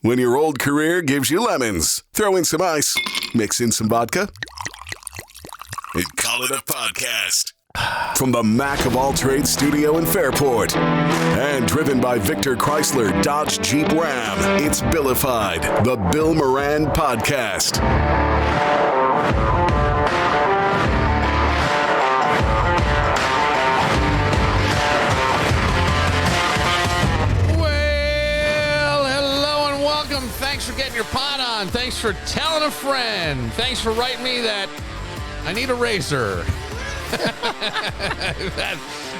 When your old career gives you lemons, throw in some ice, mix in some vodka, and call it a podcast. From the Mac of All Trades studio in Fairport and driven by Victor Chrysler Dodge Jeep Ram, it's Billified, the Bill Moran Podcast. Well, hello and welcome. Thanks for getting your pot on. Thanks for telling a friend. Thanks for writing me that I need a razor.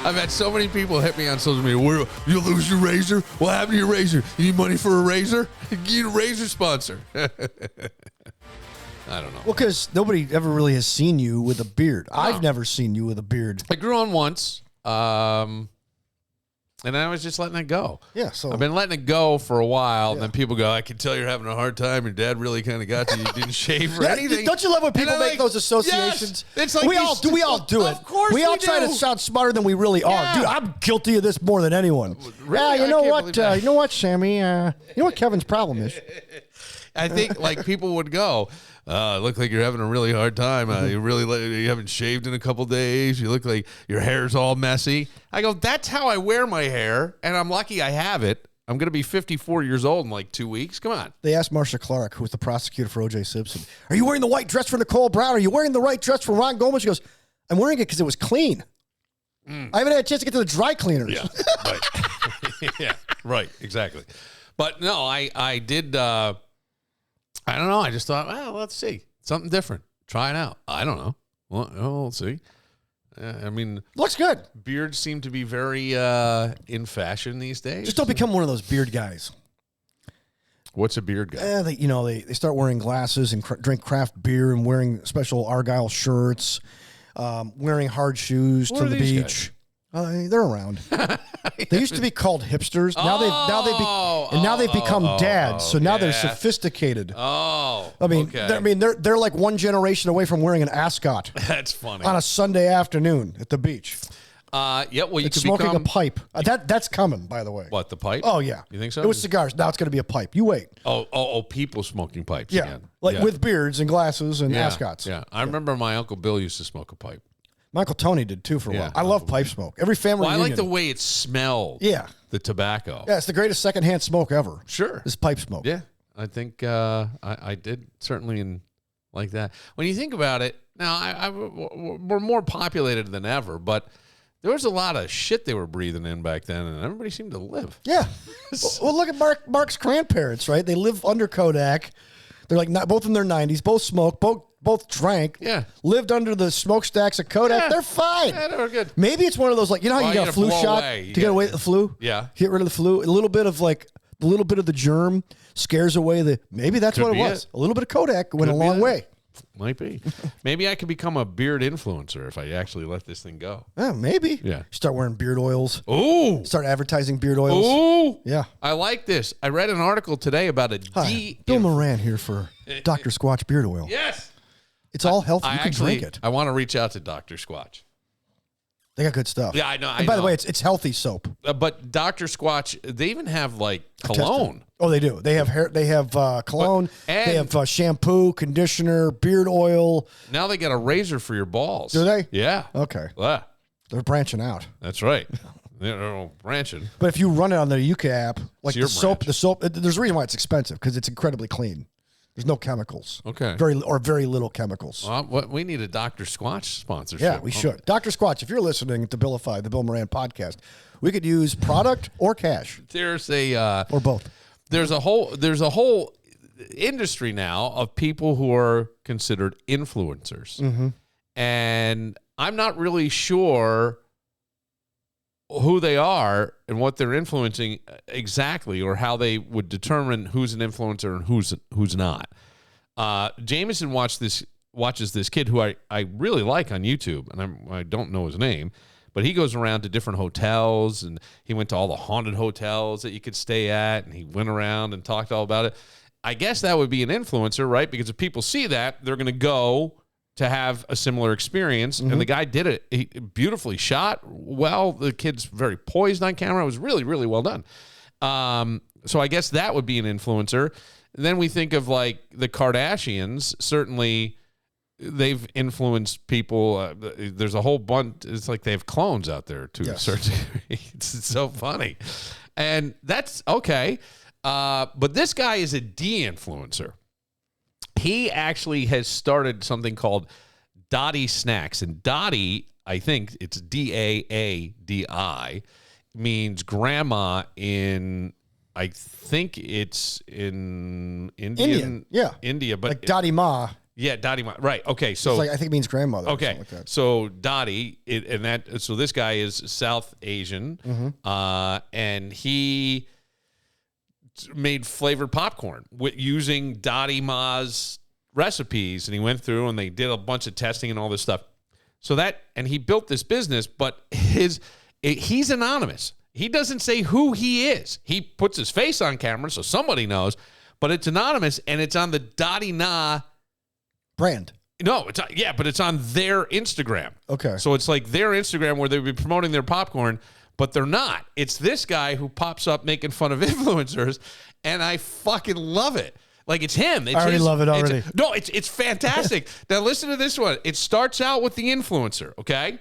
I've had so many people hit me on social media. Where, you lose your razor? What happened to your razor? You need money for a razor? You need a razor sponsor. I don't know. Well, because nobody ever really has seen you with a beard. No. I've never seen you with a beard. I grew on once, and I was just letting it go. Yeah, so I've been letting it go for a while, and then people go, I can tell you're having a hard time. Your dad really kind of got you. You didn't shave or anything. Don't you love when people make those associations? Yes, it's like we all do it. Of course we all try to sound smarter than we really are. Dude, I'm guilty of this more than anyone. Really? Yeah, you know what? You know what, Sammy? You know what Kevin's problem is? I think like people would go, look like you're having a really hard time. You haven't shaved in a couple days. You look like your hair's all messy. I go, that's how I wear my hair, and I'm lucky I have it. I'm going to be 54 years old in like 2 weeks. Come on. They asked Marcia Clark, who was the prosecutor for O.J. Simpson, are you wearing the white dress for Nicole Brown? Are you wearing the right dress for Ron Goldman? She goes, I'm wearing it because it was clean. I haven't had a chance to get to the dry cleaners. Yeah, right. Yeah, right, exactly. But no, I did... I don't know. I just thought, well, let's see. Something different. Try it out. I don't know. Well, we'll see. I mean... Looks good. Beards seem to be very in fashion these days. Just don't become one of those beard guys. What's a beard guy? They start wearing glasses and drink craft beer and wearing special Argyle shirts, wearing hard shoes to the beach. They're around. They used to be called hipsters. Now they've become dads. So now they're sophisticated. Oh, I mean, okay. They're like one generation away from wearing an ascot. That's funny. On a Sunday afternoon at the beach. Yeah. Well, you it's could smoking a pipe. That's coming, by the way. What, the pipe? Oh yeah. You think so? It was cigars. Now it's going to be a pipe. You wait. Oh, people smoking pipes. Yeah, again. with beards and glasses and ascots. Yeah, I remember my Uncle Bill used to smoke a pipe. My Uncle Tony did too for a while. I love pipe smoke. Every family reunion. I like the way it smelled. Yeah. The tobacco. Yeah, it's the greatest secondhand smoke ever. Sure. This pipe smoke. Yeah. I think I did certainly like that. When you think about it, now we're more populated than ever, but there was a lot of shit they were breathing in back then, and everybody seemed to live. Yeah. Well, look at Mark's grandparents, right? They live under Kodak. They're like both in their 90s, both smoked, both drank, lived under the smokestacks of Kodak. They're fine. Yeah, they were good. Maybe it's one of those, like, you know how you got a flu shot to get away with the flu? Yeah. Get rid of the flu. A little bit of the germ scares away maybe that's what it was. A little bit of Kodak went a long way. Might be. Maybe I could become a beard influencer if I actually let this thing go. Yeah, maybe. Yeah. Start wearing beard oils. Ooh. Start advertising beard oils. Ooh. Yeah. I like this. I read an article today about Bill Moran here for Dr. Squatch beard oil. Yes. It's all healthy. You can drink it. I want to reach out to Dr. Squatch. They got good stuff. Yeah, I know. And by the way, it's healthy soap. But Dr. Squatch, they even have like cologne. Oh, they do. They have hair. They have cologne. They have shampoo, conditioner, beard oil. Now they got a razor for your balls. Do they? Yeah. Okay. Yeah. They're branching out. That's right. They're branching. But if you run it on the Yuka app, like the soap, branch. There's a reason why it's expensive because it's incredibly clean. There's no chemicals. Okay. Very little chemicals. We need a Dr. Squatch sponsorship. Yeah, we should. Dr. Squatch, if you're listening to Billified, the Bill Moran podcast, we could use product or cash. There's a or both. There's a whole industry now of people who are considered influencers. Mm-hmm. And I'm not really sure who they are and what they're influencing exactly, or how they would determine who's an influencer and who's not. Jameson watches this kid who I really like on YouTube, and I don't know his name, but he goes around to different hotels, and he went to all the haunted hotels that you could stay at, and he went around and talked all about it. I guess that would be an influencer, right? Because if people see that, they're going to go to have a similar experience. Mm-hmm. And the guy did it. He beautifully shot. Well, the kid's very poised on camera. It was really, really well done. So I guess that would be an influencer. And then we think of like the Kardashians. Certainly, they've influenced people. There's a whole bunch. It's like they have clones out there too. Yes. It's so funny, and that's okay. But this guy is a de-influencer. He actually has started something called Dottie Snacks, and Dottie, I think it's Daadi, means grandma in. I think it's in Indian. India, but like Dottie Ma. Yeah, Dottie Ma. Right. Okay. So I think it means grandmother. Okay. Like that. So Dottie, so this guy is South Asian, and he made flavored popcorn using Dottie Ma's recipes, and he went through and they did a bunch of testing and all this stuff. So and he built this business, but he's anonymous. He doesn't say who he is. He puts his face on camera so somebody knows, but it's anonymous, and it's on the Dottie Na brand. No, but it's on their Instagram. Okay. So it's like their Instagram where they'd be promoting their popcorn, but they're not. It's this guy who pops up making fun of influencers, and I fucking love it. Like, it's him. I already love it already. It's fantastic. Now listen to this one. It starts out with the influencer, okay?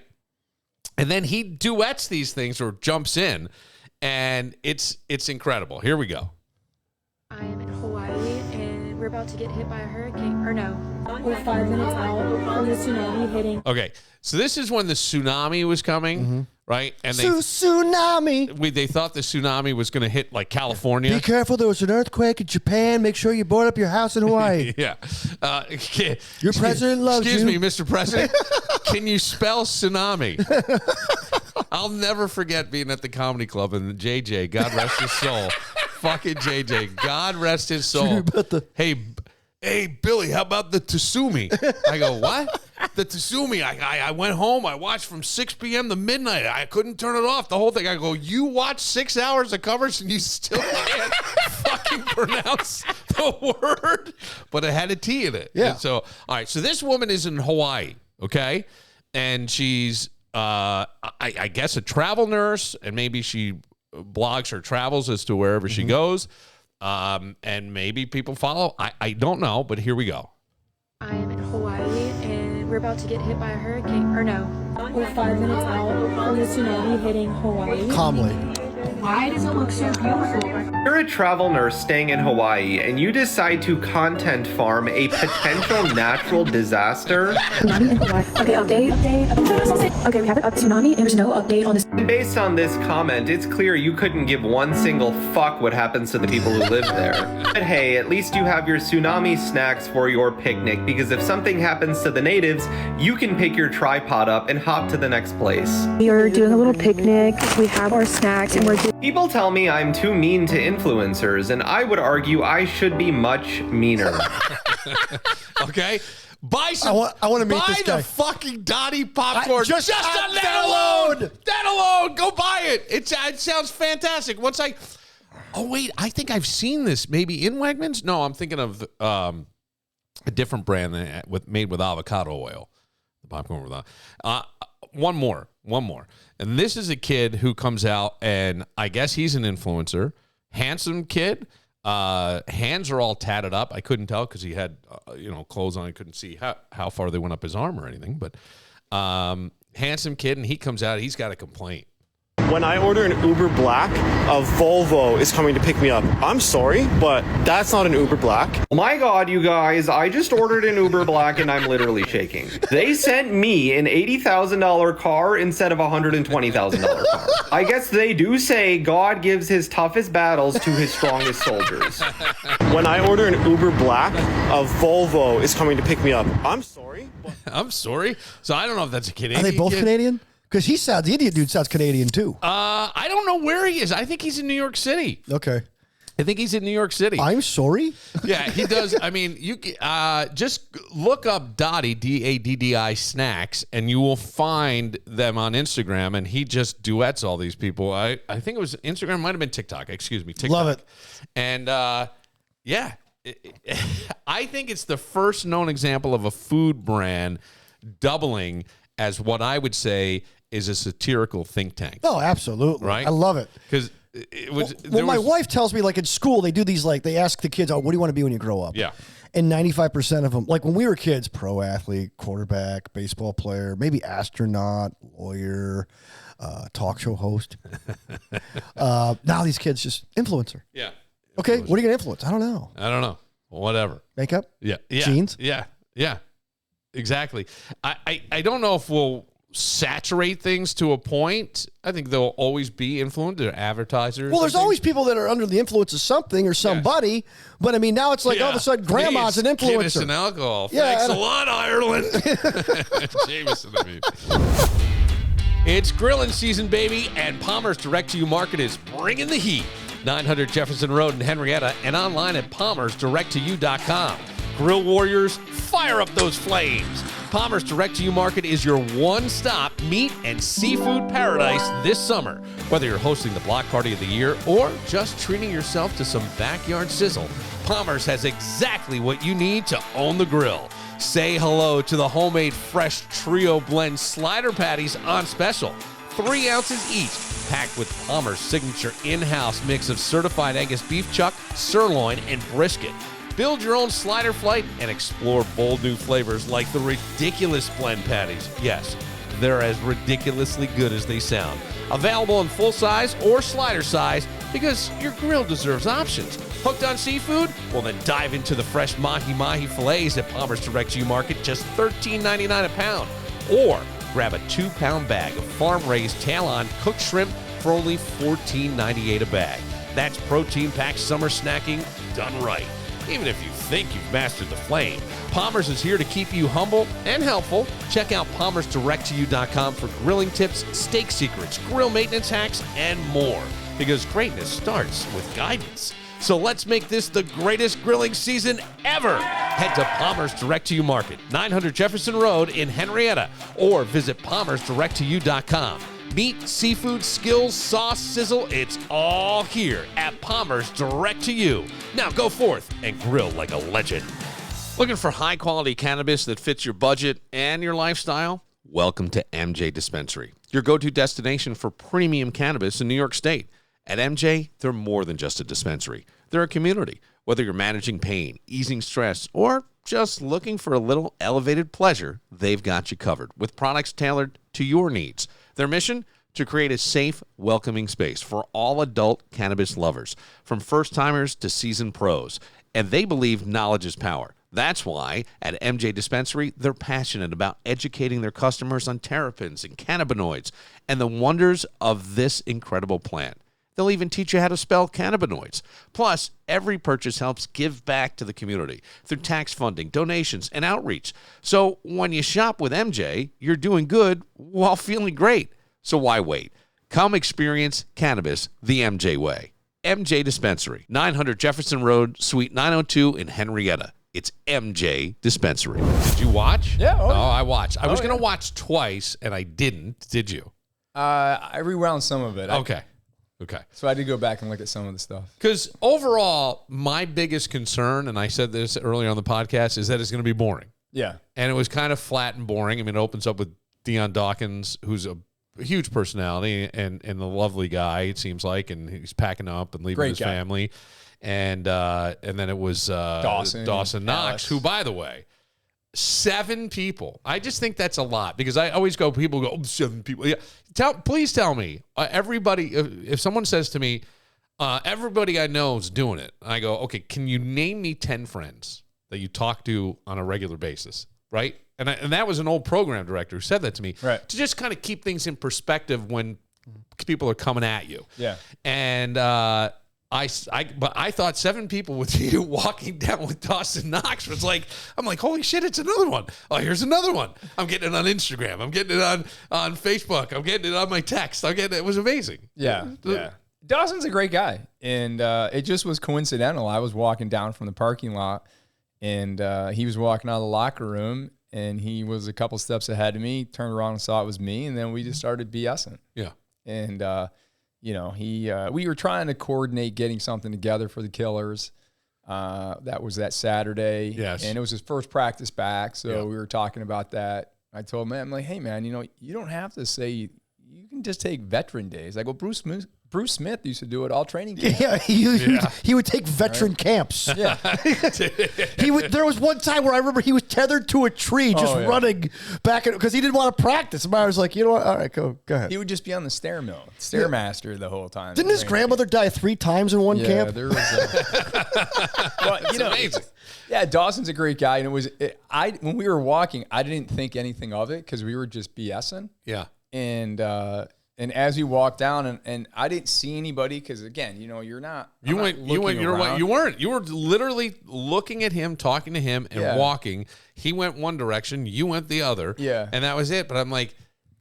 And then he duets these things or jumps in, and it's incredible. Here we go. I'm in Hawaii, and we're about to get hit by a hurricane. Or no, we're 5 minutes out from the tsunami hitting. Okay, so this is when the tsunami was coming, right? And tsunami. They thought the tsunami was going to hit like California. Be careful, there was an earthquake in Japan. Make sure you board up your house in Hawaii. Yeah. Your president loves you. Excuse me, Mr. President. Can you spell tsunami? I'll never forget being at the comedy club and JJ, God rest his soul. Fucking JJ, God rest his soul. Hey, Billy, how about the Tsumi? I go, what? The Tsumi. I went home. I watched from 6 p.m. to midnight. I couldn't turn it off. The whole thing. I go, you watch 6 hours of covers and you still can't fucking pronounce the word? But it had a T in it. Yeah. And so, all right. So this woman is in Hawaii, okay? And she's, I guess, a travel nurse, and maybe she blogs her travels as to wherever she goes. And maybe people follow. I don't know, but here we go. I'm in Hawaii, and we're about to get hit by a hurricane. Or no, we're 5 minutes out from the tsunami hitting Hawaii. Calmly. Why does it look so beautiful? You're a travel nurse staying in Hawaii, and you decide to content farm a potential natural disaster. Tsunami in Hawaii. Okay, update. Okay, we have a tsunami, and there's no update on this. Based on this comment, it's clear you couldn't give one single fuck what happens to the people who live there. But hey, at least you have your tsunami snacks for your picnic, because if something happens to the natives, you can pick your tripod up and hop to the next place. We are doing a little picnic. We have our snacks, and we're doing. People tell me I'm too mean to influencers, and I would argue I should be much meaner. Okay? Buy some. I want to meet this guy. Buy the fucking Dottie popcorn. Just on that alone. That alone. Go buy it. It sounds fantastic. Oh, wait. I think I've seen this maybe in Wegmans. No, I'm thinking of a different brand made with avocado oil. The popcorn with one more. And this is a kid who comes out, and I guess he's an influencer. Handsome kid. Hands are all tatted up. I couldn't tell because he had clothes on. I couldn't see how far they went up his arm or anything. But handsome kid, and he comes out. He's got a complaint. When I order an Uber Black, a Volvo is coming to pick me up. I'm sorry, but that's not an Uber Black. Oh my God, you guys, I just ordered an Uber Black and I'm literally shaking. They sent me an $80,000 car instead of a $120,000 car. I guess they do say God gives his toughest battles to his strongest soldiers. When I order an Uber Black, a Volvo is coming to pick me up. I'm sorry. I'm sorry. So I don't know if that's a Canadian. Are they both kid. Canadian? Because the Indian dude sounds Canadian too. I don't know where he is. I think he's in New York City. Okay. I think he's in New York City. I'm sorry? Yeah, he does. I mean, you just look up Dottie, Daddi snacks, and you will find them on Instagram, and he just duets all these people. I think it was Instagram, might have been TikTok. Excuse me, TikTok. Love it. And yeah, I think it's the first known example of a food brand doubling as what I would say is a satirical think tank. Oh, absolutely. Right? I love it. Because My wife tells me, like, in school, they do these, like, they ask the kids, what do you want to be when you grow up? Yeah. And 95% of them, like when we were kids, pro athlete, quarterback, baseball player, maybe astronaut, lawyer, talk show host. Now these kids just influencer. Yeah. Okay, what are you going to influence? I don't know. Whatever. Makeup? Yeah. Jeans? Yeah. Exactly. I don't know if we'll saturate things to a point. I think there'll always be influence. They're advertisers. Well, there's always people that are under the influence of something or somebody. But I mean, now it's like all of a sudden, grandma's an influencer. Guinness and alcohol. Yeah, Thanks a lot, Ireland. Jameson, I mean. It's grilling season, baby, and Palmer's direct-to-you market is bringing the heat. 900 Jefferson Road in Henrietta and online at palmersdirecttoyou.com. Grill warriors, fire up those flames. Palmer's Direct-to-You Market is your one-stop meat and seafood paradise this summer. Whether you're hosting the block party of the year or just treating yourself to some backyard sizzle, Palmer's has exactly what you need to own the grill. Say hello to the homemade fresh trio blend slider patties on special. 3 ounces each, packed with Palmer's signature in-house mix of certified Angus beef chuck, sirloin, and brisket. Build your own slider flight and explore bold new flavors like the ridiculous blend patties. Yes, they're as ridiculously good as they sound. Available in full size or slider size because your grill deserves options. Hooked on seafood? Well, then dive into the fresh mahi-mahi fillets at Palmer's Direct-to-You Market, just $13.99 a pound. Or grab a 2-pound bag of farm-raised tail-on cooked shrimp for only $14.98 a bag. That's protein-packed summer snacking done right. Even if you think you've mastered the flame, Palmer's is here to keep you humble and helpful. Check out palmersdirecttoyou.com for grilling tips, steak secrets, grill maintenance hacks, and more. Because greatness starts with guidance. So let's make this the greatest grilling season ever. Head to Palmer's Direct-to-You Market, 900 Jefferson Road in Henrietta, or visit palmersdirecttoyou.com. Meat, seafood, skills, sauce, sizzle, it's all here at Palmer's Direct-to-You. Now go forth and grill like a legend. Looking for high-quality cannabis that fits your budget and your lifestyle? Welcome to MJ Dispensary, your go-to destination for premium cannabis in New York State. At MJ, they're more than just a dispensary. They're a community. Whether you're managing pain, easing stress, or just looking for a little elevated pleasure, they've got you covered with products tailored to your needs. Their mission? To create a safe, welcoming space for all adult cannabis lovers, from first-timers to seasoned pros. And they believe knowledge is power. That's why at MJ Dispensary, they're passionate about educating their customers on terpenes and cannabinoids and the wonders of this incredible plant. They'll even teach you how to spell cannabinoids. Plus, every purchase helps give back to the community through tax funding, donations, and outreach. So when you shop with MJ, you're doing good while feeling great. So why wait? Come experience cannabis the MJ way. MJ Dispensary, 900 Jefferson Road, Suite 902 in Henrietta. It's MJ Dispensary. Did you watch? Yeah. Oh, I watched. I was going to watch twice, and I didn't. Did you? I rewound some of it. Okay. So I did go back and look at some of the stuff. Because overall, my biggest concern, and I said this earlier on the podcast, is that it's going to be boring. Yeah. And it was kind of flat and boring. I mean, it opens up with Dion Dawkins, who's a huge personality and a lovely guy, it seems like, and he's packing up and leaving his family. And then it was Dawson Knox, who, by the way, 7 people. I just think that's a lot because I always go, people go, 7 people. Yeah. Please tell me, everybody, if someone says to me, everybody I know is doing it, I go, okay, can you name me 10 friends that you talk to on a regular basis, right? And that was an old program director who said that to me, right, to just kind of keep things in perspective when people are coming at you. Yeah. And but I thought 7 people with you walking down with Dawson Knox was like, I'm like, holy shit, it's another one. Oh, here's another one. I'm getting it on Instagram. I'm getting it on Facebook. I'm getting it on my text. It was amazing. Yeah. Dawson's a great guy. And it just was coincidental. I was walking down from the parking lot and he was walking out of the locker room and he was a couple steps ahead of me, turned around and saw it was me. And then we just started BSing. Yeah. And, we were trying to coordinate getting something together for the Killers. That was that Saturday. Yes. And it was his first practice back. So we were talking about that. I told him, I'm like, hey man, you don't have to say, you can just take veteran days. I go, Bruce Bruce Smith used to do it all training camp. Yeah, he would take veteran camps. Yeah. There was one time where I remember he was tethered to a tree just running back because he didn't want to practice. And I was like, you know what? All right, go ahead. He would just be on the Stairmaster the whole time. Didn't his grandmother die 3 times in one camp? Yeah, there was but, amazing. Yeah, Dawson's a great guy. And when we were walking, I didn't think anything of it because we were just BSing. Yeah. And as we walked down, and I didn't see anybody because again, you're not. You weren't. You were literally looking at him, talking to him, and walking. He went one direction, you went the other. Yeah. And that was it. But I'm like,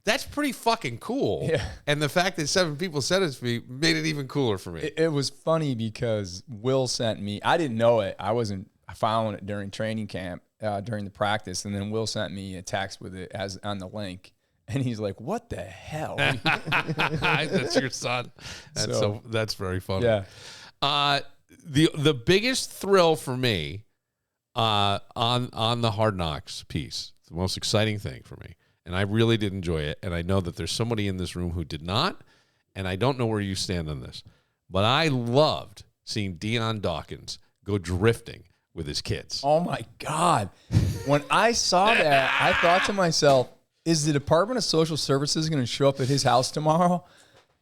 that's pretty fucking cool. Yeah. And the fact that 7 people said it to me made it even cooler for me. It was funny because Will sent me. I didn't know it. I wasn't following it during training camp, during the practice, and then Will sent me a text with it as on the link. And he's like, "What the hell?" That's your son. That's very funny. Yeah. The biggest thrill for me on the Hard Knocks piece, the most exciting thing for me, and I really did enjoy it, and I know that there's somebody in this room who did not, and I don't know where you stand on this, but I loved seeing Dion Dawkins go drifting with his kids. Oh my God. When I saw that, I thought to myself, is the Department of Social Services going to show up at his house tomorrow?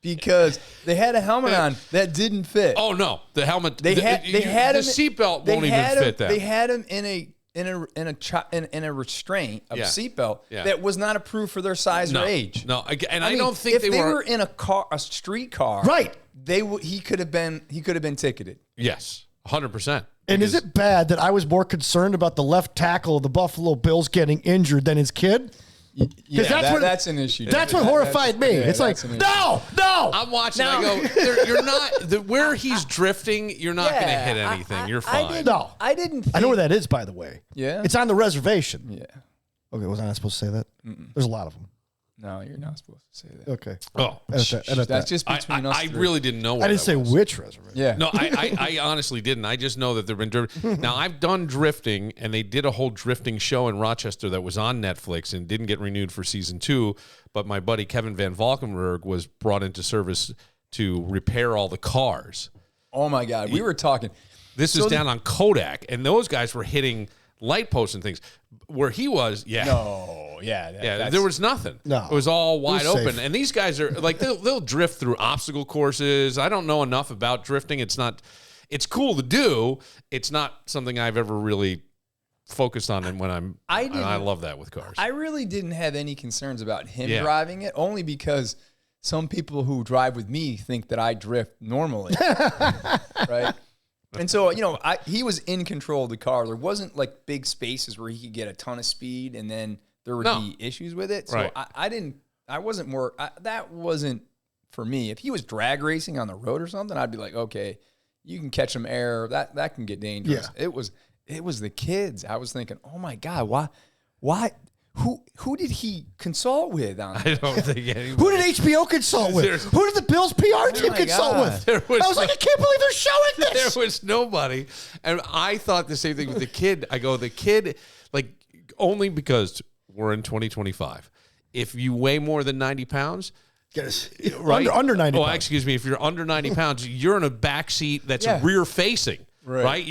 Because they had a helmet on that didn't fit. Oh no, the helmet. They had the seatbelt won't even fit that. They had him in a restraint of seatbelt that was not approved for their size or age. No, and I don't think if they were in a street car, right? He could have been ticketed. Yes, 100%. And is it bad that I was more concerned about the left tackle of the Buffalo Bills getting injured than his kid? Yeah, that's an issue. That's what horrified me. It's like, no. I'm watching. I go, you're not where he's drifting. You're not going to hit anything. You're fine. I didn't. I know where that is, by the way. Yeah, it's on the reservation. Yeah. Okay, was I not supposed to say that? There's a lot of them. No, you're not supposed to say that. Okay. Oh, that's just between us. I really didn't know. I didn't say which reservation. Yeah. No, I honestly didn't. I just know that they've been drifting. Now, I've done drifting, and they did a whole drifting show in Rochester that was on Netflix and didn't get renewed for season 2. But my buddy Kevin Van Valkenburg was brought into service to repair all the cars. Oh my God, we were talking. This is down on Kodak, and those guys were hitting light posts and things. Where he was, there was nothing. No, it was all wide open. Safe. And these guys are like they'll drift through obstacle courses. I don't know enough about drifting. It's cool to do. It's not something I've ever really focused on. And I love that with cars. I really didn't have any concerns about him driving it, only because some people who drive with me think that I drift normally, right? And so, he was in control of the car. There wasn't like big spaces where he could get a ton of speed and then there would be issues with it. So right. that wasn't for me. If he was drag racing on the road or something, I'd be like, okay, you can catch some air. That can get dangerous. Yeah. It was the kids. I was thinking, oh my God, why? Who did he consult with on that? I don't think anybody. Who did HBO consult with? Who did the Bills PR team consult with? I was like, I can't believe they're showing this. There was nobody. And I thought the same thing with the kid. I go, the kid, like, only because we're in 2025. If you weigh more than 90 pounds, right? Under 90 pounds. Oh, excuse me. If you're under 90 pounds, you're in a back seat that's rear facing. Right?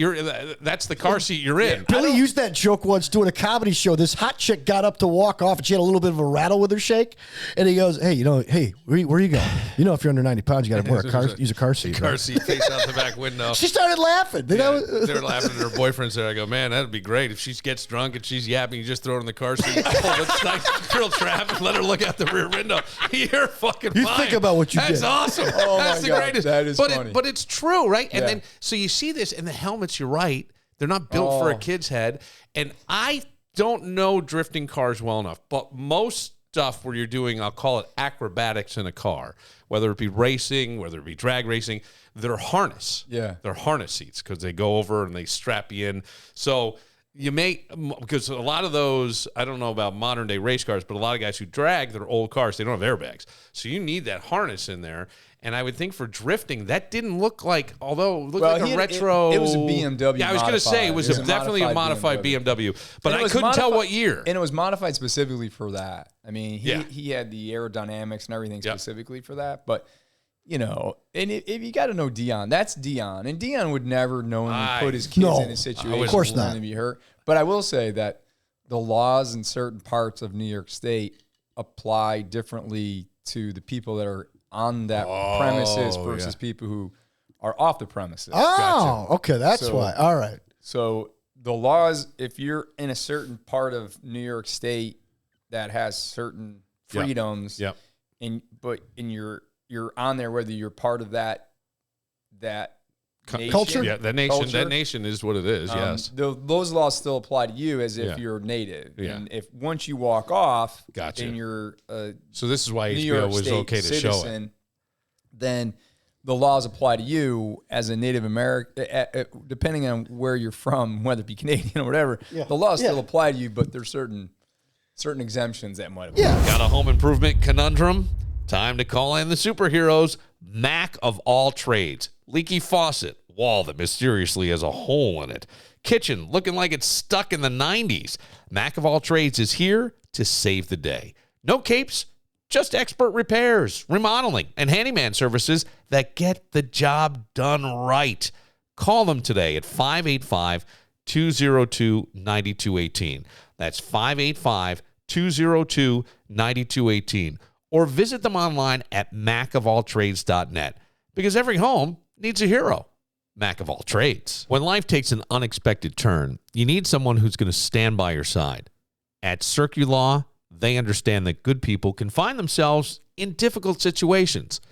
That's the car seat you're in. Billy used that joke once doing a comedy show. This hot chick got up to walk off, and she had a little bit of a rattle with her shake. And he goes, hey, where are you going? If you're under 90 pounds, you got to use a car seat. Car seat face out the back window. She started laughing. They're laughing, and her boyfriend's there. I go, man, that'd be great. If she gets drunk and she's yapping, you just throw her in the car seat. Let's nice girl traffic, let her look out the rear window. You're fucking fine. You think about what you did. That's awesome. Oh, that's the greatest. That is funny. But it's true, right? And then, so you see this, and the helmets, you're right. They're not built for a kid's head. And I don't know drifting cars well enough, but most stuff where you're doing, I'll call it acrobatics in a car, whether it be racing, whether it be drag racing, they're harness. Yeah. They're harness seats because they go over and they strap you in. So you because a lot of those, I don't know about modern day race cars, but a lot of guys who drag their old cars, they don't have airbags. So you need that harness in there. And I would think for drifting, that didn't look like, although it looked like a retro. It was a BMW. Yeah, I was going to say it was definitely a modified BMW. But I couldn't tell what year. And it was modified specifically for that. I mean, he had the aerodynamics and everything specifically for that. But you know, and if you got to know Dion, that's Dion. And Dion would never knowingly put his kids in a situation of course not. to be hurt. But I will say that the laws in certain parts of New York State apply differently to the people that are on that premises versus people who are off the premises. Oh, okay. That's why. All right. So the laws, if you're in a certain part of New York State that has certain freedoms, but you're on there whether you're part of that nation, culture. Yeah, that nation is what it is. Yes, those laws still apply to you as if you're native. Yeah. And if once you walk off, Gotcha. and you're so this is why New HBO York was State okay to citizen, show it. Then the laws apply to you as a Native American, depending on where you're from, whether it be Canadian or whatever. Yeah. The laws still apply to you, but there's certain exemptions that might apply. Yeah. Got a home improvement conundrum? Time to call in the superheroes. Mac of all trades. Leaky faucet. Wall that mysteriously has a hole in it. Kitchen looking like it's stuck in the 90s. Mac of all trades is here to save the day. No capes, just expert repairs, remodeling, and handyman services that get the job done right. Call them today at 585-202-9218. That's 585-202-9218. Or visit them online at macofalltrades.net, because every home needs a hero. Mac of all trades. When life takes an unexpected turn, you need someone who's going to stand by your side. At Circulaw, they understand that good people can find themselves in difficult situations.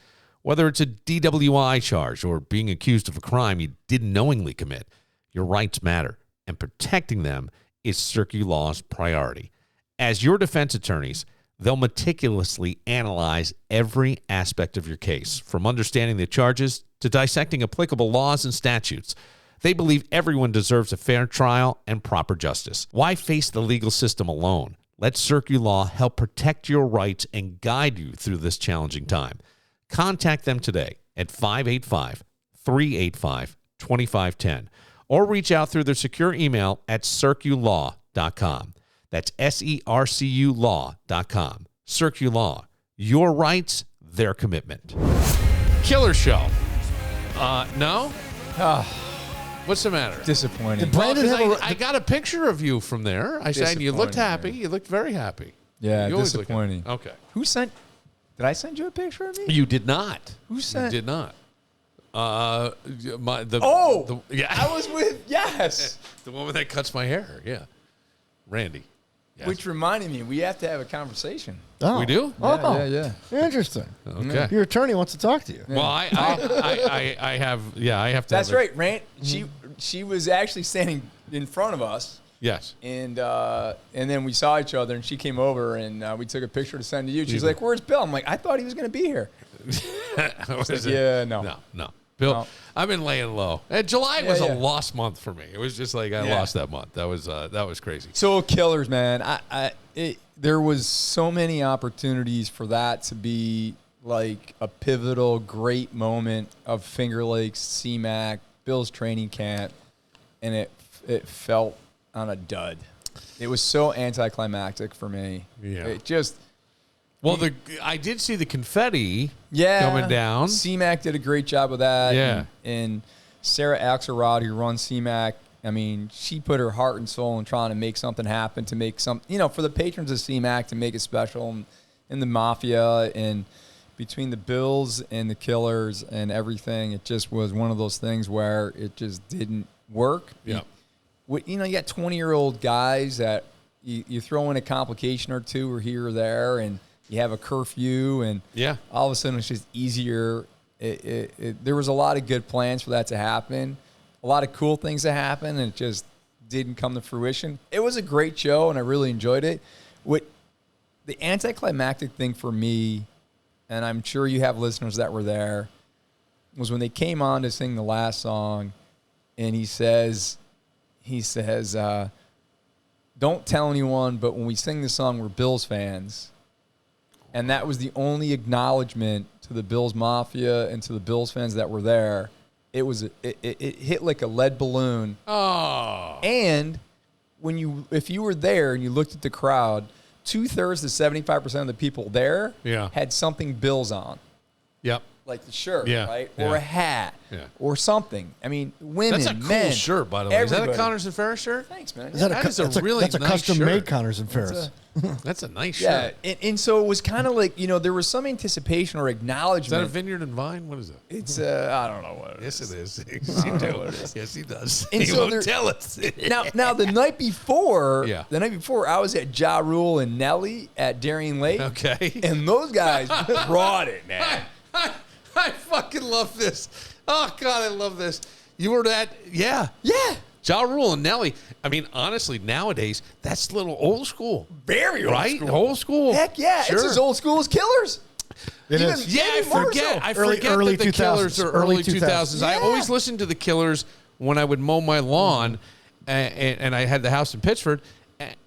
Whether it's a DWI charge or being accused of a crime you didn't knowingly commit, your rights matter, and protecting them is Circulaw's priority. As your defense attorneys, they'll meticulously analyze every aspect of your case, from understanding the charges to dissecting applicable laws and statutes. They believe everyone deserves a fair trial and proper justice. Why face the legal system alone? Let Circulaw help protect your rights and guide you through this challenging time. Contact them today at 585-385-2510 or reach out through their secure email at circulaw.com. That's SERCU law.com. Circulaw, your rights, their commitment. Killer show. No? What's the matter? Disappointing. Did Brandon have I got a picture of you from there. I said you looked happy. You looked very happy. Yeah, You always look disappointing. happy. Okay. Who sent? Did I send you a picture of me? You did not. Who sent? You did not. I was with the woman that cuts my hair. Yeah, Randy. Yes. Which reminded me, we have to have a conversation. Oh. We do? Oh, Yeah. interesting. Okay. Your attorney wants to talk to you. Well, I have. Yeah, I have to. That's have right, Rand. She was actually standing in front of us, Yes. and then we saw each other, and she came over, and we took a picture to send to you. She's like, "Where's Bill?" I'm like, "I thought he was going to be here." No. Bill, No. I've been laying low. And July was Yeah. a lost month for me. It was just like I lost that month. That was crazy. So Killers, man. There was so many opportunities for that to be like a pivotal, great moment of Finger Lakes, CMAC, Bill's training camp, and it felt on a dud. It was so anticlimactic for me. Yeah. It just. Well, I did see the confetti Yeah, coming down. CMAC did a great job with that. Yeah. And Sarah Axelrod, who runs CMAC, I mean, she put her heart and soul in trying to make something happen, to make some, for the patrons of CMAC, to make it special, and the Mafia, and between the Bills and the Killers and everything, it just was one of those things where it just didn't work. Yeah. You got 20-year-old guys that you throw in a complication or two or here or there, and you have a curfew, and all of a sudden it's just easier. There was a lot of good plans for that to happen, a lot of cool things to happen, and it just didn't come to fruition. It was a great show, and I really enjoyed it. What the anticlimactic thing for me, and I'm sure you have listeners that were there, was when they came on to sing the last song, and he says, don't tell anyone, but when we sing the song, we're Bills fans. And that was the only acknowledgement to the Bills Mafia and to the Bills fans that were there. It hit like a lead balloon. Oh. And if you were there and you looked at the crowd, 2/3 to 75% of the people there had something Bills on. Yep. like the shirt, Yeah, right? yeah. Or a hat, Yeah. or something. I mean, women, That's a cool men, shirt, by the way. Is that a everybody. Connors and Ferris shirt? Thanks, man. Is that That is a that's really that's a nice custom-made shirt. Connors and Ferris. That's a nice Yeah, shirt. and so it was kind of like, there was some anticipation or Is that a acknowledgement. Vineyard and Vine? What is it? It's I don't know what it Yes, is. it is. Yes, you do. Yes, he does. And He so won't there- tell us. Now the night before, Yeah. I was at Ja Rule and Nelly at Darien Lake. Okay. And those guys brought it, man. I fucking love this. Oh, God, I love this. You were at, yeah. Yeah. Ja Rule and Nelly. I mean, honestly, nowadays, that's a little old school. Very old Right? school. Old school. Heck yeah. Sure. It's as old school as Killers. It Even- is. Yeah, I maybe more forget. so. I Early- forget early that the Killers 2000s. are early Early 2000s. I Yeah. always listened to the Killers when I would mow my lawn, and I had the house in Pittsford,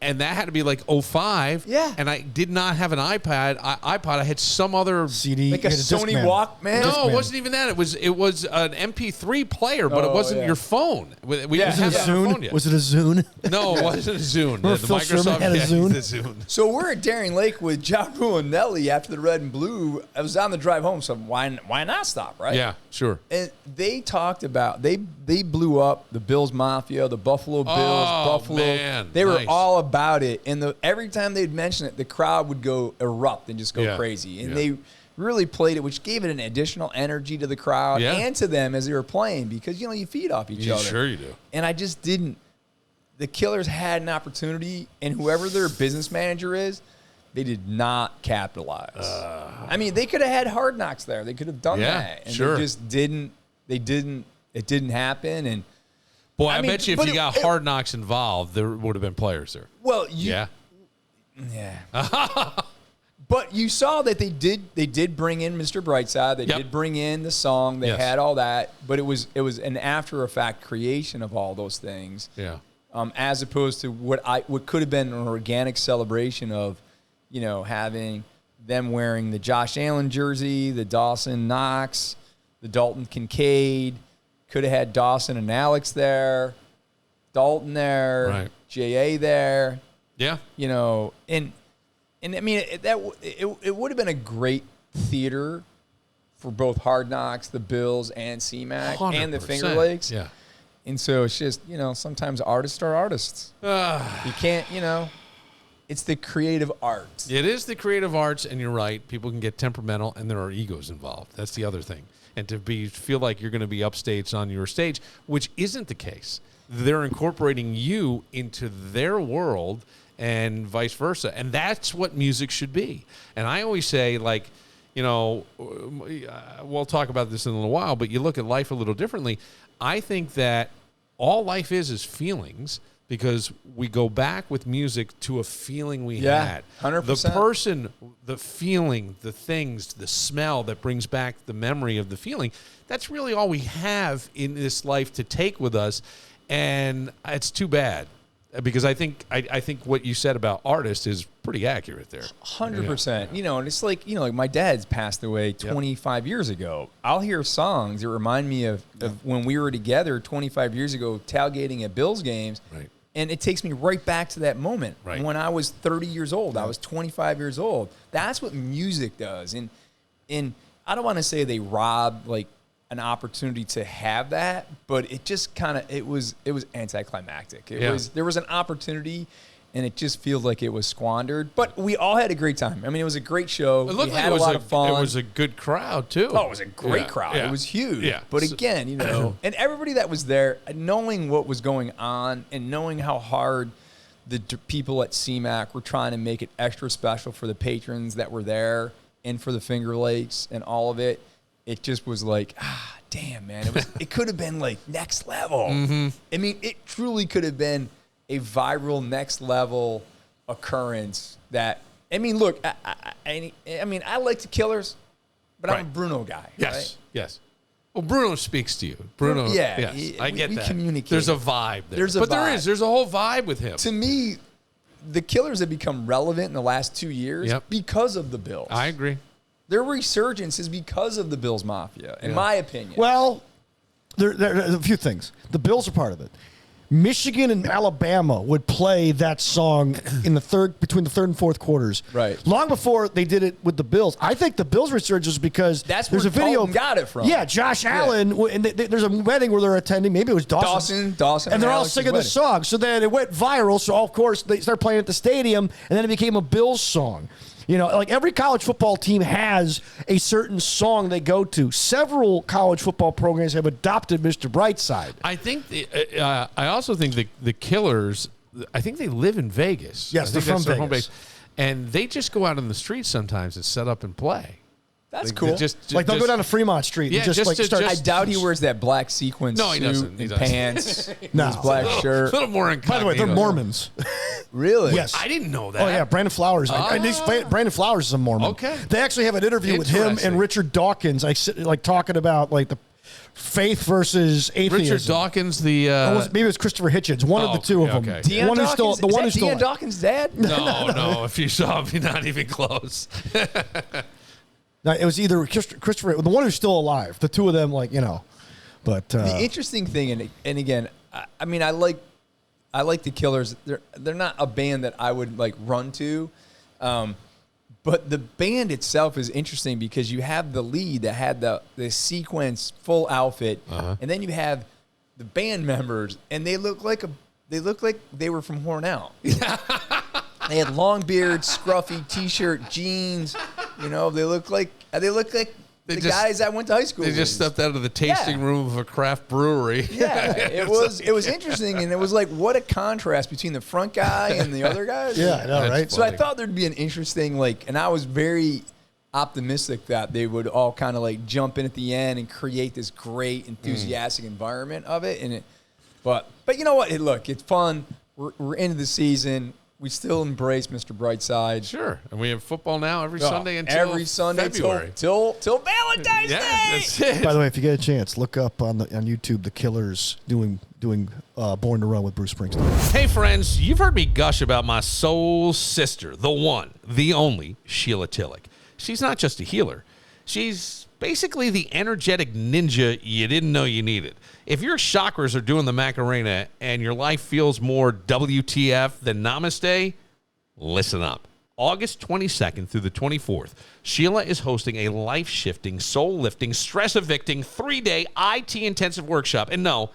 and that had to be like 05. Yeah. And I did not have an iPod. I had some other CD. Like a you had Sony Discman. Walkman? No, Discman. it wasn't even that. It was an MP3 player, but it Oh, wasn't yeah. your phone. We Yeah. didn't Was it have a that on our phone Zune? yet. Was it a Zune? No, it wasn't a Zune. Remember The Phil Sherman had a yeah, Zune? the Zune. So we're at Darien Lake with Ja Rule and Nelly after the Red and Blue. I was on the drive home, so why not stop, right? Yeah, sure. And they talked about they blew up the Bills Mafia, the Buffalo Bills, Buffalo. man. They were Nice. all about it. And every time they'd mention it, the crowd would go erupt and just go Yeah. crazy. And Yeah. they really played it, which gave it an additional energy to the crowd Yeah. and to them as they were playing because you feed off each Yeah, other. sure you do. And I just didn't. The Killers had an opportunity, and whoever their business manager is, they did not capitalize. I mean, they could have had Hard Knocks there. They could have done Yeah, that, and sure. they just didn't. They didn't. It didn't happen. And Boy, I mean, bet you if but you it- got Hard Knocks involved, there would have been players there. well, Yeah. But you saw that they did bring in Mr. Brightside. They Yep. did bring in the song. They Yes. had all that, but it was an after effect creation of all those things. Yeah. As opposed to what could have been an organic celebration of, having them wearing the Josh Allen jersey, the Dawson Knox, the Dalton Kincaid. Could have had Dawson and Alex there, Dalton there, Right. J.A. there. Yeah. And I mean it would have been a great theater for both Hard Knocks, the Bills, and CMAC, and the 100%. Finger Lakes. Yeah. And so it's just, sometimes artists are artists. You can't, it's the creative art. It is the creative arts, and you're right. People can get temperamental, and there are egos involved. That's the other thing. And to feel like you're going to be upstage on your stage, which isn't the case. They're incorporating you into their world and vice versa. And that's what music should be. And I always say, like, we'll talk about this in a little while, but you look at life a little differently. I think that all life is feelings, because we go back with music to a feeling we had. 100%. The person, the feeling, the things, the smell that brings back the memory of the feeling, that's really all we have in this life to take with us. And it's too bad, because I think what you said about artists is pretty accurate there. 100%. And it's like, like my dad's passed away 25 years ago. I'll hear songs that remind me of when we were together 25 years ago tailgating at Bills games. Right. And it takes me right back to that moment Right. when I was 30 years old. I was 25 years old. That's what music does. And I don't want to say they robbed like an opportunity to have that, but it just kind of it was anticlimactic. There was an opportunity, and it just feels like it was squandered. But we all had a great time. I mean, it was a great show. It looked we like had it was a lot of fun. It was a good crowd too. Oh, it was a great Yeah, crowd. yeah. It was huge. Yeah. But So- again, and everybody that was there, knowing what was going on and knowing how hard the people at CMAC were trying to make it extra special for the patrons that were there and for the Finger Lakes and all of it, it just was like, damn, man. It could have been like next level. Mm-hmm. I mean, it truly could have been a viral next level occurrence that, I mean, look, I mean, I like the Killers, but I'm Right. a Bruno guy. Yes, Right? yes. Well, Bruno speaks to you. Bruno, Yeah, yes, I get we that. communicate. There's a vibe there. There's a but vibe. there's a whole vibe with him. To me, the Killers have become relevant in the last 2 years Yep. because of the Bills. I agree. Their resurgence is because of the Bills Mafia, in my opinion. Well, there's a few things. The Bills are part of it. Michigan and Alabama would play that song between the third and fourth quarters. Right. Long before they did it with the Bills. I think the Bills research is because That's there's where a video. Colton got it from. Yeah, Josh Allen, and there's a wedding where they're attending. Maybe it was Dawson, and they're all Alex's singing the wedding. song. So then it went viral. So of course they start playing at the stadium, and then it became a Bills song. You know, like every college football team has a certain song they go to. Several college football programs have adopted Mr. Brightside. I think I also think the Killers, I think they live in Vegas. Yes, I they're think that's from their home Vegas. base. And they just go out in the streets sometimes and set up and play. That's Like, cool. Like they'll go down to Fremont Street Yeah, and just start. I doubt he wears that black sequin No, he suit doesn't. He and doesn't. pants, No. his black A shirt. little more incognito. By the way, they're Mormons. Really? Yes. I didn't know that. Oh yeah, Brandon Flowers. Brandon Flowers is a Mormon. Okay. They actually have an interview with him Interesting. and Richard Dawkins. Talking about like the faith versus atheism. Richard Dawkins, Maybe it was Christopher Hitchens. One of the two of them. okay. Dion One who's still Dawkins? the one Is who's that still Dion Dawkins' dad? No. If you saw him, not even close. No, it was either Christopher, the one who's still alive. The two of them, But The interesting thing, and again, I mean, I like the Killers. They're not a band that I would like run to, but the band itself is interesting because you have the lead that had the sequence full outfit, and then you have the band members, and they look like they were from Hornell. They had long beards, scruffy T-shirt, jeans. You know, they look like the guys I went to high school with. They just stepped out of the tasting room of a craft brewery. Yeah, it was interesting, and it was like what a contrast between the front guy and the other guys. Yeah, I know, right? So I thought there'd be an interesting and I was very optimistic that they would all kind of like jump in at the end and create this great enthusiastic environment of it. But you know what? Look, it's fun. We're into the season. We still embrace Mr. Brightside. Sure. And we have football now every Sunday until every Sunday February. till Valentine's Day. That's it. by the way, if you get a chance, look up on YouTube the Killers doing Born to Run with Bruce Springsteen. Hey, friends, you've heard me gush about my soul sister, the one, the only, Sheila Tillich. She's not just a healer. She's basically the energetic ninja you didn't know you needed. If your chakras are doing the Macarena and your life feels more WTF than Namaste, listen up. August 22nd through the 24th, Sheila is hosting a life-shifting, soul-lifting, stress-evicting, 3-day IT intensive workshop. And no,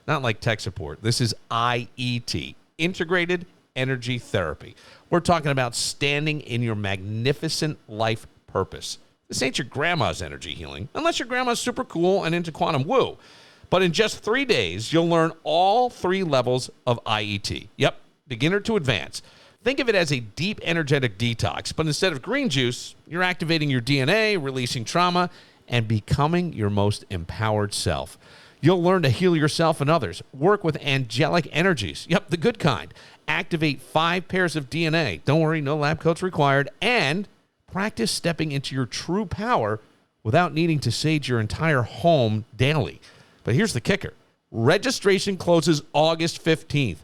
not like tech support. This is IET, Integrated Energy Therapy. We're talking about standing in your magnificent life purpose. This ain't your grandma's energy healing, unless your grandma's super cool and into quantum woo. But in just 3 days, you'll learn all 3 levels of IET. Yep, beginner to advanced. Think of it as a deep energetic detox, but instead of green juice, you're activating your DNA, releasing trauma, and becoming your most empowered self. You'll learn to heal yourself and others, work with angelic energies. Yep, the good kind. Activate 5 pairs of DNA. Don't worry, no lab coats required. And practice stepping into your true power without needing to sage your entire home daily. But here's the kicker. Registration closes August 15th.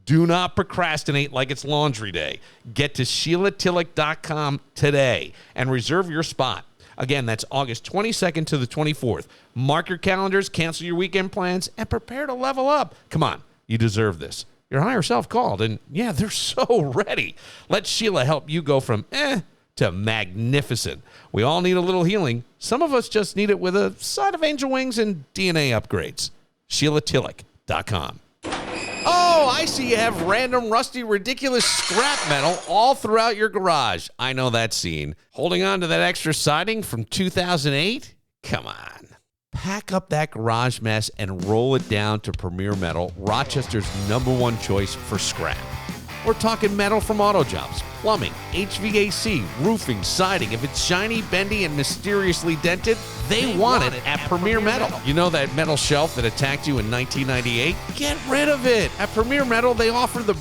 Do not procrastinate like it's laundry day. Get to SheilaTillich.com today and reserve your spot. Again, that's August 22nd to the 24th. Mark your calendars, cancel your weekend plans, and prepare to level up. Come on, you deserve this. Your higher self called, and yeah, they're so ready. Let Sheila help you go from to magnificent. We all need a little healing. Some of us just need it with a side of angel wings and DNA upgrades. SheilaTillich.com. Oh, I see you have random, rusty, ridiculous scrap metal all throughout your garage. I know that scene. Holding on to that extra siding from 2008? Come on. Pack up that garage mess and roll it down to Premier Metal, Rochester's #1 choice for scrap. We're talking metal from auto jobs, plumbing, HVAC, roofing, siding. If it's shiny, bendy, and mysteriously dented, they want it at Premier Metal. You know that metal shelf that attacked you in 1998? Get rid of it. At Premier Metal, they offer the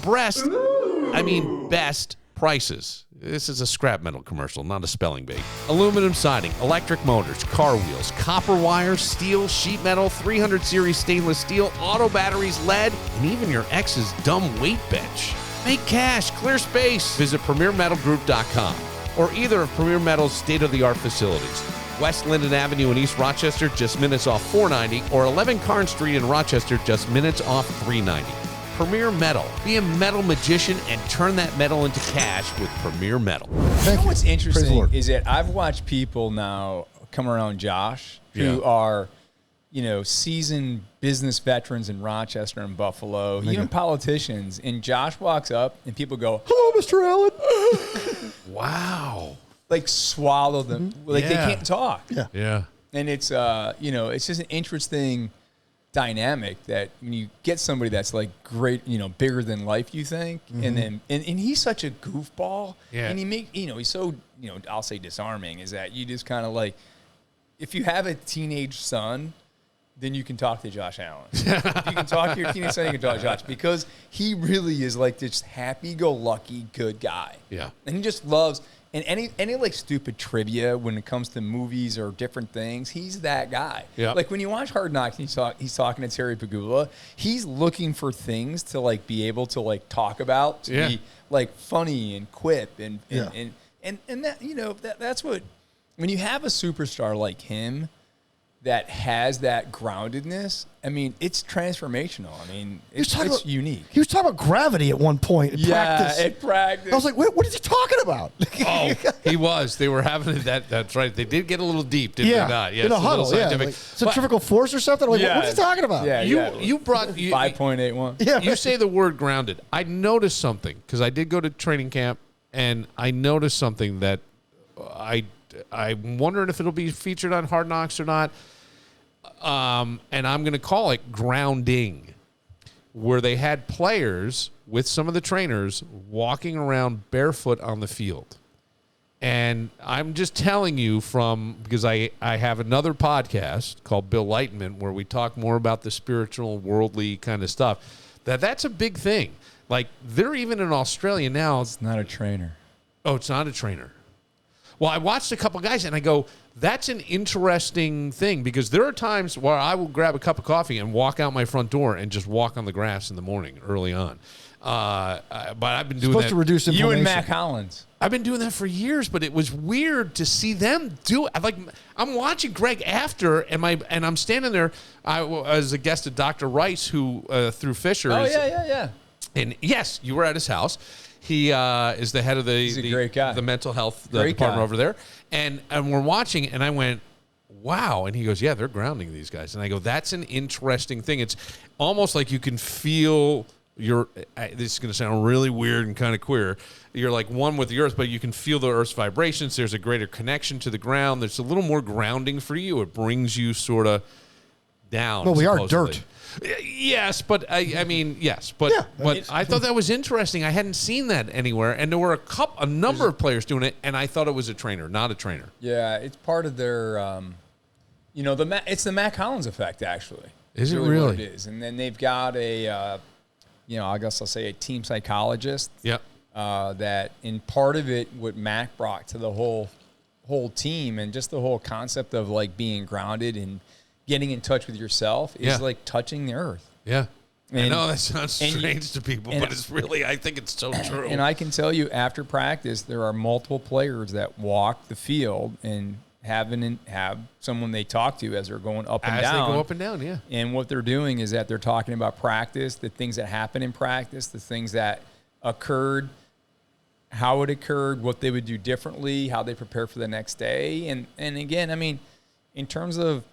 best prices. This is a scrap metal commercial, not a spelling bee. Aluminum siding, electric motors, car wheels, copper wire, steel, sheet metal, 300 series stainless steel, auto batteries, lead, and even your ex's dumb weight bench. Make cash, clear space. Visit PremierMetalGroup.com or either of Premier Metal's state-of-the-art facilities. West Linden Avenue in East Rochester, just minutes off 490, or 11 Carn Street in Rochester, just minutes off 390. Premier Metal. Be a metal magician and turn that metal into cash with Premier Metal. You know what's interesting is that I've watched people now come around Josh who are, seasoned business veterans in Rochester and Buffalo, even politicians. And Josh walks up and people go, "Hello, Mr. Allen." Wow. Like swallow them. Like they can't talk. Yeah. Yeah. And it's, it's just an interesting dynamic that when you get somebody that's like great, bigger than life, you think, and then and he's such a goofball, and he's so I'll say disarming, is that you just kind of like, if you have a teenage son, then you can talk to Josh Allen. If you can talk to your teenage son, you can talk to Josh, because he really is like this happy-go-lucky good guy. Yeah, and he just loves. And any like stupid trivia when it comes to movies or different things, he's that guy. Yeah. Like when you watch Hard Knocks, he's talking to Terry Pagula. He's looking for things to like be able to like talk about, to be like funny and quip and that that's what, when you have a superstar like him that has that groundedness, I mean, it's transformational. I mean, it's unique. He was talking about gravity at one point at practice. At practice. I was like, what is he talking about? Oh, he was. They were having that. That's right. They did get a little deep, didn't they not? In a huddle, like centrifugal force or something. Like, what are you talking about? Yeah, you brought 5.81. Yeah, you say the word grounded. I noticed something, because I did go to training camp, and I noticed something that I'm wondering if it'll be featured on Hard Knocks or not. And I'm going to call it grounding, where they had players with some of the trainers walking around barefoot on the field. And I'm just telling you because I have another podcast called Bill Lightman, where we talk more about the spiritual, worldly kind of stuff, that's a big thing. Like, they're even in Australia now. It's not a trainer. Oh, it's not a trainer. Well, I watched a couple guys, and I go, that's an interesting thing, because there are times where I will grab a cup of coffee and walk out my front door and just walk on the grass in the morning early on. But I've been doing that. Supposed to reduce inflammation. You and Mac Hollins. I've been doing that for years, but it was weird to see them do it. Like, I'm watching Greg after, and I'm standing there. I was a guest of Dr. Rice, who through Fisher. Oh, yeah. And yes, you were at his house. He is the head of He's a great guy. the mental health department over there. And we're watching, and I went, wow. And he goes, yeah, they're grounding these guys. And I go, that's an interesting thing. It's almost like you can feel this is going to sound really weird and kind of queer. You're like one with the earth, but you can feel the earth's vibrations. There's a greater connection to the ground. There's a little more grounding for you. It brings you sort of down. Well, we supposedly. are dirt. Yes, but but I thought that was interesting. I hadn't seen that anywhere, and there were a number of players doing it, and I thought it was a trainer, not a trainer. Yeah, it's part of their, it's the Mac Hollins effect, actually. Is it really? really? What it is, and then they've got I guess I'll say a team psychologist. Yep. That in part of it, what Mac brought to the whole team, and just the whole concept of like being grounded and getting in touch with yourself is like touching the earth. Yeah. And, I know that sounds strange to people, but it's really, I think it's so true. And I can tell you, after practice, there are multiple players that walk the field and have someone they talk to as they're going up and down. As they go up and down, yeah. And what they're doing is that they're talking about practice, the things that happen in practice, the things that occurred, how it occurred, what they would do differently, how they prepare for the next day. And again, I mean, in terms of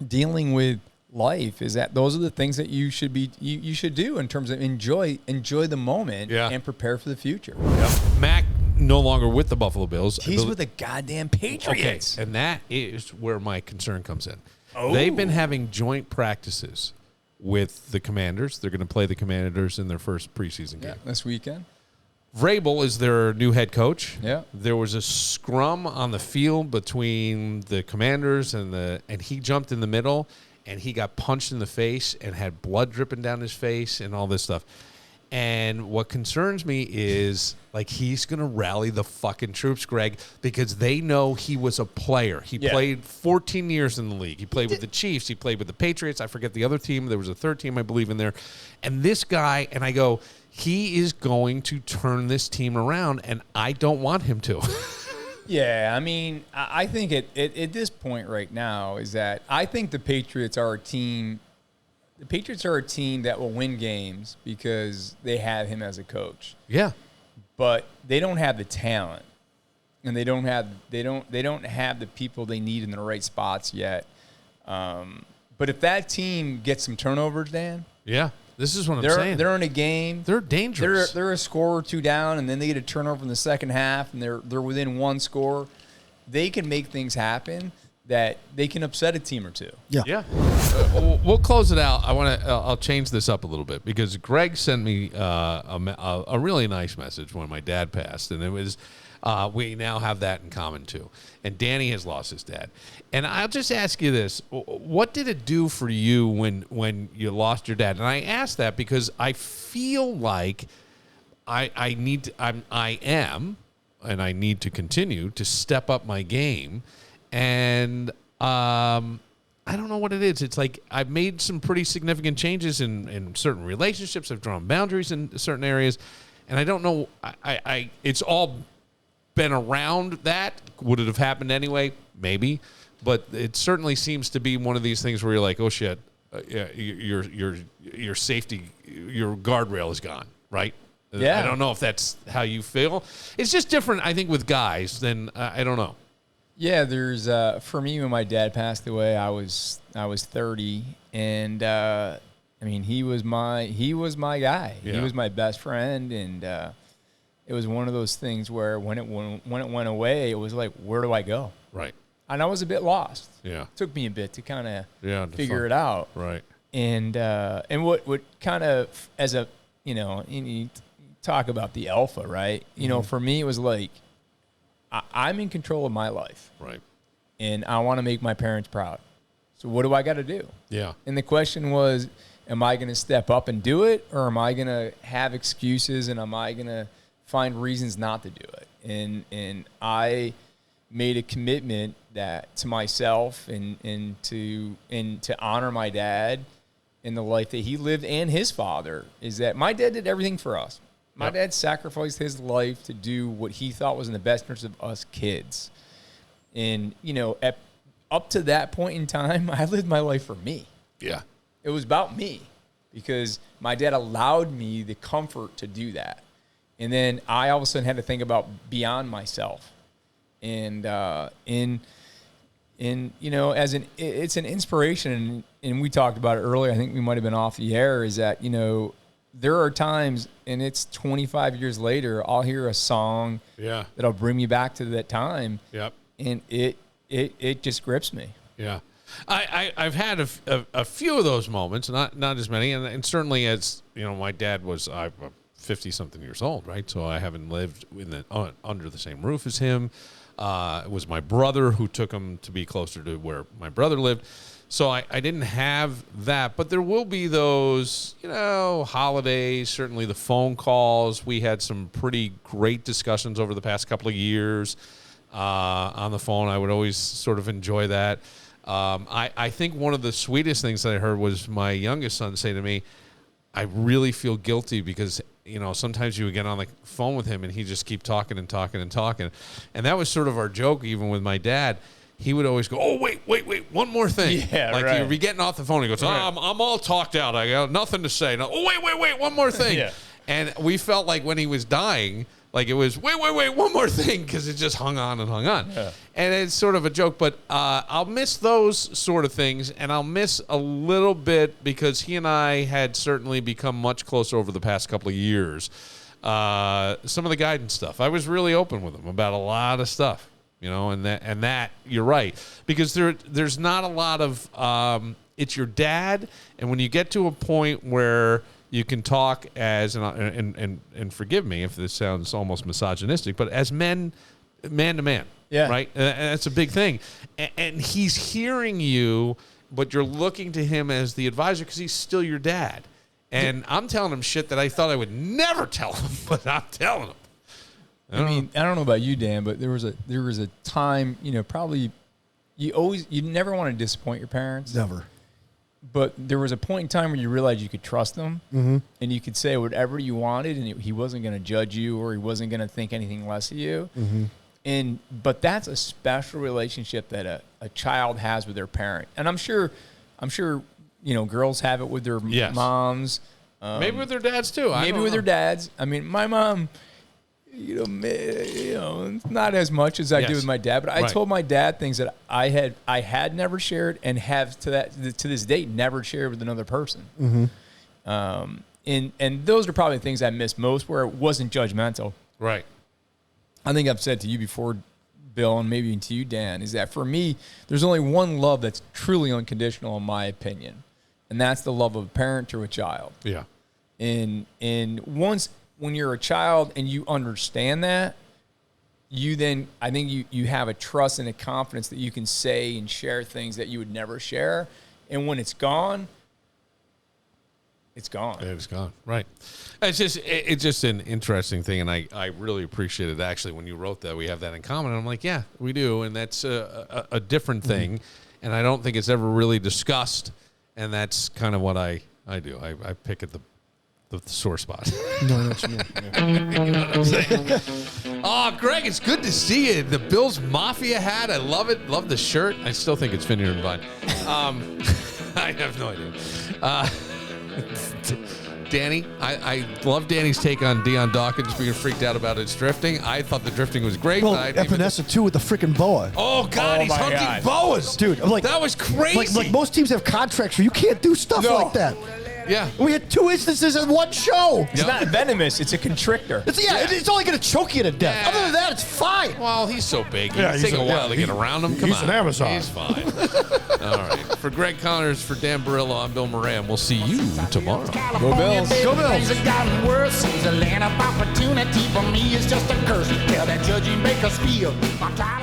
dealing with life, is that those are the things that you should do in terms of enjoy the moment and prepare for the future. Yep. Mac no longer with the Buffalo Bills. He's with the goddamn Patriots. Okay, and that is where my concern comes in. Oh. They've been having joint practices with the Commanders. They're going to play the Commanders in their first preseason game this weekend. Vrabel is their new head coach. Yeah. There was a scrum on the field between the Commanders and he jumped in the middle, and he got punched in the face and had blood dripping down his face and all this stuff. And what concerns me is, like, he's going to rally the fucking troops, Greg, because they know he was a player. He played 14 years in the league. He played with the Chiefs. He played with the Patriots. I forget the other team. There was a third team, I believe, in there. And this guy, and I go, he is going to turn this team around, and I don't want him to. Yeah, I mean, I think at this point right now is that I think the Patriots are a team. The Patriots are a team that will win games because they have him as a coach. Yeah. But they don't have the talent, and they don't have the people they need in the right spots yet. But if that team gets some turnovers, Dan, yeah, this is what I'm saying. They're in a game. They're dangerous. They're a score or two down, and then they get a turnover in the second half, and they're within one score. They can make things happen that they can upset a team or two. Yeah. We'll close it out. I'll change this up a little bit because Greg sent me a really nice message when my dad passed, and it was we now have that in common too. And Danny has lost his dad. And I'll just ask you this: what did it do for you when you lost your dad? And I ask that because I feel like I need to continue to step up my game. And I don't know what it is. It's like I've made some pretty significant changes in certain relationships. I've drawn boundaries in certain areas. And I don't know. It's all been around that. Would it have happened anyway? Maybe. But it certainly seems to be one of these things where you're like, oh, shit, your safety, your guardrail is gone, right? Yeah. I don't know if that's how you feel. It's just different, I think, with guys than I don't know. Yeah, there's for me when my dad passed away, I was 30, and I mean he was my guy. Yeah. He was my best friend, and it was one of those things where when it went away, it was like, where do I go? Right. And I was a bit lost. Yeah. It took me a bit to kind of figure it out. Right. And what kind of as a you talk about the alpha, right? For me it was like I'm in control of my life. Right. And I want to make my parents proud. So what do I got to do? Yeah. And the question was, am I going to step up and do it, or am I going to have excuses and am I going to find reasons not to do it? And I made a commitment that to myself and to honor my dad in the life that he lived and his father, is that my dad did everything for us. My dad sacrificed his life to do what he thought was in the best interest of us kids. And, up to that point in time, I lived my life for me. Yeah. It was about me because my dad allowed me the comfort to do that. And then I all of a sudden had to think about beyond myself. And, it's an inspiration. And we talked about it earlier. I think we might've been off the air, is that, there are times, and it's 25 years later, I'll hear a song that'll bring me back to that time. Yep. And it just grips me. Yeah. I've had a few of those moments, not as many. And certainly as, my dad was 50-something years old, right? So I haven't lived under the same roof as him. It was my brother who took him to be closer to where my brother lived. So I didn't have that, but there will be those, holidays, certainly the phone calls. We had some pretty great discussions over the past couple of years on the phone. I would always sort of enjoy that. I think one of the sweetest things that I heard was my youngest son say to me, I really feel guilty because, sometimes you would get on the phone with him and he just keep talking and talking and talking. And that was sort of our joke even with my dad. He would always go, oh, wait, one more thing. Yeah, like right. He'd be getting off the phone. He goes, I'm all talked out. I got nothing to say. No, oh, wait, one more thing. Yeah. And we felt like when he was dying, like it was, wait, one more thing, because it just hung on and hung on. Yeah. And it's sort of a joke, but I'll miss those sort of things, and I'll miss a little bit because he and I had certainly become much closer over the past couple of years. Some of the guidance stuff. I was really open with him about a lot of stuff. And that you're right, because there's not a lot of it's your dad, and when you get to a point where you can talk as and forgive me if this sounds almost misogynistic, but as man to man, right, and that's a big thing, and he's hearing you, but you're looking to him as the advisor because he's still your dad, and I'm telling him shit that I thought I would never tell him, but I'm telling him. I don't know about you, Dan, but there was a time, probably you never want to disappoint your parents. Never. But there was a point in time where you realized you could trust them, and you could say whatever you wanted, and he wasn't going to judge you or he wasn't going to think anything less of you. But that's a special relationship that a child has with their parent. And I'm sure girls have it with their moms. Maybe with their dads too. Maybe with their dads. I mean, my mom, not as much as I do with my dad, but I told my dad things that I had never shared and have to this date never shared with another person. Mm-hmm. And those are probably the things I miss most, where it wasn't judgmental. Right. I think I've said to you before, Bill, and maybe to you, Dan, is that for me, there's only one love that's truly unconditional, in my opinion, and that's the love of a parent to a child. Yeah. And once when you're a child and you understand that, I think you have a trust and a confidence that you can say and share things that you would never share. And when it's gone, it's gone. It's gone. Right. It's just an interesting thing, and I really appreciated actually when you wrote that we have that in common. And I'm like, yeah, we do, and that's a different thing, and I don't think it's ever really discussed, and that's kind of what I do. I pick at the sore spot. No, that's me. You know what I'm saying? Oh, Greg, it's good to see you. The Bills Mafia hat, I love it. Love the shirt. I still think it's Vineyard and Vine. I have no idea. Danny, I love Danny's take on Dion Dawkins being freaked out about his drifting. I thought the drifting was great. Well, Epinesa too with the freaking boa. Oh God, he's hunting boas, dude. I'm like, that was crazy. Like most teams have contracts where you can't do stuff like that. Yeah. We had 2 instances in one show. It's not venomous. It's a constrictor. It's only going to choke you to death. Yeah. Other than that, it's fine. Well, he's so big. It's taking a while to get around him. Come on. He's an Amazon. He's fine. All right. For Greg Connors, for Dan Barillo, I'm Bill Moran. We'll see you tomorrow. Go Bills. Go Bills. Things have gotten worse. Seems a land of opportunity for me is just a curse. Tell that judge in Bakersfield I'm tired of